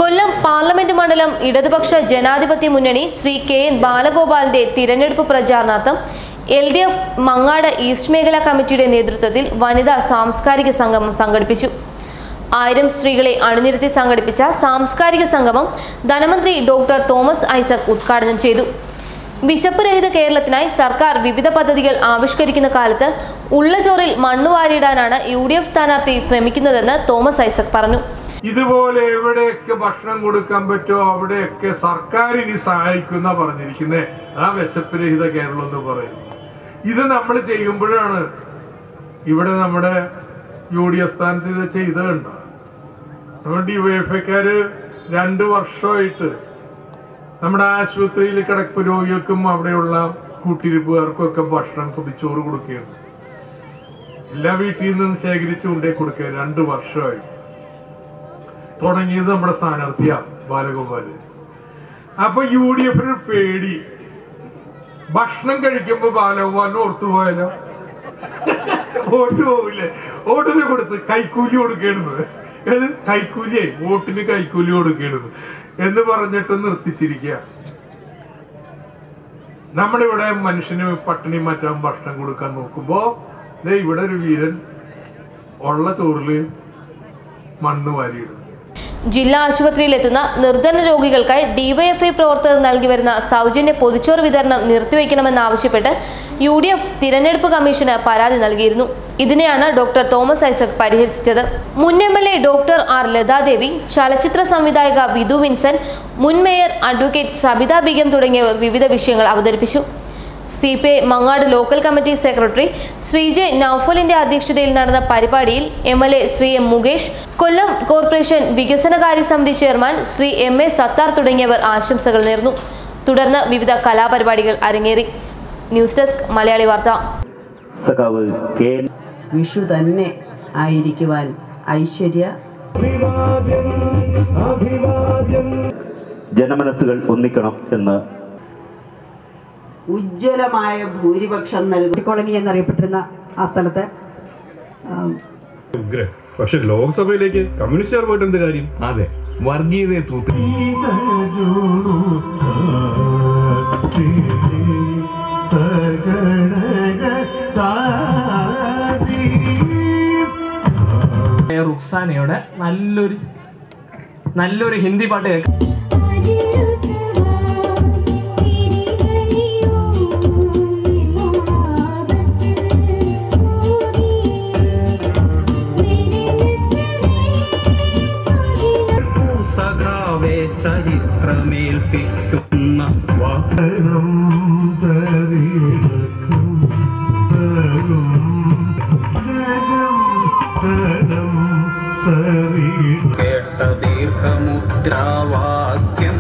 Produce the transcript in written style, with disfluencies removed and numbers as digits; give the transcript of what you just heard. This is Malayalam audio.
കൊല്ലം പാർലമെന്റ് മണ്ഡലം ഇടതുപക്ഷ ജനാധിപത്യ മുന്നണി ശ്രീ കെ.എൻ. ബാലഗോപാലിന്റെ തിരഞ്ഞെടുപ്പ് പ്രചാരണാർത്ഥം LDF മങ്ങാട് ഈസ്റ്റ് മേഖലാ കമ്മിറ്റിയുടെ നേതൃത്വത്തിൽ വനിതാ സാംസ്കാരിക സംഗമം സംഘടിപ്പിച്ചു. 1000 സ്ത്രീകളെ അണിനിരത്തി സംഘടിപ്പിച്ച സാംസ്കാരിക സംഗമം ധനമന്ത്രി ഡോക്ടർ തോമസ് ഐസക് ഉദ്ഘാടനം ചെയ്തു. വിശപ്പ് രഹിത കേരളത്തിനായി സർക്കാർ വിവിധ പദ്ധതികൾ ആവിഷ്കരിക്കുന്ന കാലത്ത് ഉള്ളചോറിൽ മണ്ണുവാരിയിടാനാണ് UDF സ്ഥാനാർത്ഥി ശ്രമിക്കുന്നതെന്ന് തോമസ് ഐസക് പറഞ്ഞു. ഇതുപോലെ എവിടെയൊക്കെ ഭക്ഷണം കൊടുക്കാൻ പറ്റുമോ അവിടെയൊക്കെ സർക്കാരിന് സഹായിക്കുന്ന പറഞ്ഞിരിക്കുന്നത് ആ വിശപ്പ് രഹിത കേരളം എന്ന് പറയും. ഇത് നമ്മൾ ചെയ്യുമ്പോഴാണ് ഇവിടെ നമ്മുടെ UDF സ്ഥാനത്ത് ഇത് ചെയ്തതുണ്ട്. നമ്മുടെ DYFIക്കാര് 2 വർഷമായിട്ട് നമ്മുടെ ആശുപത്രിയിൽ കിടപ്പ് രോഗികൾക്കും അവിടെയുള്ള കൂട്ടിരിപ്പുകാർക്കും ഒക്കെ ഭക്ഷണം പൊതിച്ചോറ് കൊടുക്കുകയാണ്. എല്ലാ വീട്ടിൽ നിന്നും ശേഖരിച്ചു കൊണ്ടേ കൊടുക്കുക. 2 വർഷമായി തുടങ്ങിയത് നമ്മുടെ സ്ഥാനാർത്ഥിയാ ബാലഗോപാല്. അപ്പൊ UDFന് പേടി, ഭക്ഷണം കഴിക്കുമ്പോ ബാലഗോപാലിന് ഓർത്തു പോയാലോ, വോട്ട് പോവില്ലേ, വോട്ടിന് കൊടുത്ത് കൈക്കൂലി കൊടുക്കേണ്ടത്, ഏത് കൈക്കൂലിയെ വോട്ടിന് കൈക്കൂലി കൊടുക്കേണ്ടത് എന്ന് പറഞ്ഞിട്ട് നിർത്തിച്ചിരിക്കുക. നമ്മുടെ ഇവിടെ മനുഷ്യന് പട്ടിണി മാറ്റാൻ ഭക്ഷണം കൊടുക്കാൻ നോക്കുമ്പോ ഇവിടെ ഒരു വീരൻ ഉള്ള ചോറില് മണ്ണ് വാരിയിടും. ജില്ലാ ആശുപത്രിയിലെത്തുന്ന നിർധന രോഗികൾക്കായി DYFI പ്രവർത്തകർ നൽകി വരുന്ന സൗജന്യ പൊതിച്ചോറ് വിതരണം നിർത്തിവെക്കണമെന്നാവശ്യപ്പെട്ട് UDF തിരഞ്ഞെടുപ്പ് കമ്മീഷന് പരാതി നൽകിയിരുന്നു. ഇതിനെയാണ് ഡോക്ടർ തോമസ് ഐസക് പരിഹരിച്ചത്. മുൻ MLA ഡോക്ടർ R. ലതാദേവി, ചലച്ചിത്ര സംവിധായക വിധു വിൻസെന്റ്, മുൻ മേയർ അഡ്വക്കേറ്റ് സബിത ബീഗം തുടങ്ങിയവർ വിവിധ വിഷയങ്ങൾ അവതരിപ്പിച്ചു. CPI Mangad local committee secretary Shri J. നൌഫലിന്റെ അധ്യക്ഷതയിൽ നടന്ന പരിപാടിയിൽ MLA ശ്രീ M. മുകേഷ്, കൊല്ലം കോർപ്പറേഷൻ വികസനകാര്യ സമിതി ചെയർമാൻ ശ്രീ M.A. സത്താർ തുടങ്ങിയവർ ആശംസകൾ നേർന്നു. തുടർന്ന് വിവിധ കലാപരിപാടികൾ അരങ്ങേറി. ന്യൂസ് ഡെസ്ക് മലയാളി വാർത്ത. വിഷു തന്നെ ആയിരിക്കുവാൻ ഐശ്വര്യ ജനമനസ്സുകൾ ഒന്നിക്കണം എന്ന് ഉജ്ജ്വലമായ ഭൂരിപക്ഷം നൽകും. കോളനി എന്നറിയപ്പെട്ടിരുന്ന ആ സ്ഥലത്ത് പക്ഷെ ലോക്സഭയിലേക്ക് കമ്മ്യൂണിസ്റ്റുകാർ പോയിട്ട് എന്ത് കാര്യം? അതെ, വർഗീയതയെ തൂത്ത് റുക്സാനയുടെ നല്ലൊരു ഹിന്ദി പാട്ട് കേൾക്കാം. ചരിത്രമേൽപ്പിക്കുന്ന കേട്ട ദീർഘമുദ്രാവാക്യം